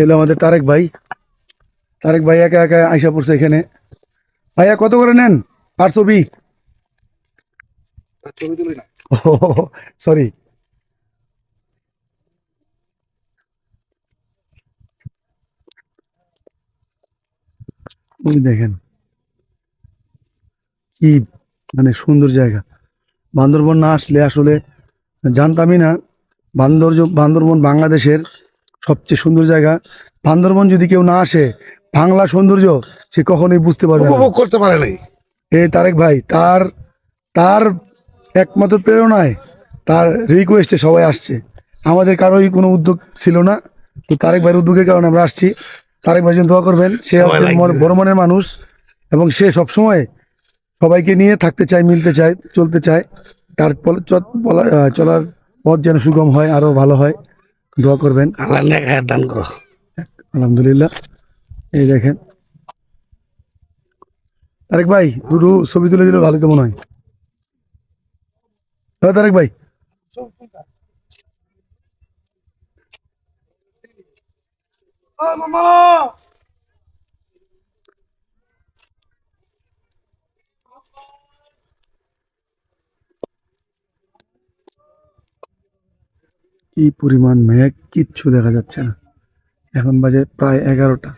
এলো আমাদের তারেক ভাই। তারেক ভাই একা একা আইসা পড়ছে এখানে। ভাইয়া কত করে নেন আর ছবি? ছবি তুলি না। সরি। দেখেন কি মানে সুন্দর জায়গা। বান্দরবন না আসলে আসলে জানতামই না বান্দরবন বাংলাদেশের সবচেয়ে সুন্দর জায়গা। বান্দরবন যদি কেউ না আসে বাংলা সৌন্দর্য সে কখনোই বুঝতে পারবে না। উপভোগ করতে পারে নাই। এই তারেক ভাই তার তার একমাত্র প্রেরণায়, তার রিকোয়েস্টে সবাই আসছে। আমাদের কারোই কোনো উদ্যোগ ছিল না, তো তারেক ভাইয়ের উদ্যোগের কারণে আমরা আসছি। তারেক ভাই জন্য দোয়া করবেন। সে সবাই একজন লাইক দিবে। বড় মনের মানুষ এবং সে সবসময় সবাইকে নিয়ে থাকতে চায়, মিলতে চায়, চলতে চায়। তার চলার পথ যেন সুগম হয়, আরো ভালো হয়। দোয়া করবেন। আল্লাহ নেক হায়াত দান করো। আলহামদুলিল্লাহ। এই দেখেন তারেক ভাই দুটো ছবি তুলে দিলে ভালো তো মনে হয়। হ্যাঁ তারেক ভাই, কি পরিমাণ মেঘ, কিচ্ছু দেখা যাচ্ছে না। এখন বাজে প্রায় 11টা।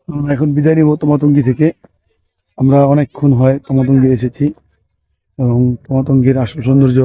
আমরা এখন বিদায় নিব তমাতঙ্গি থেকে। আমরা অনেকক্ষণ হয় তমাতঙ্গি এসেছি এবং তমাতঙ্গির আসল সৌন্দর্য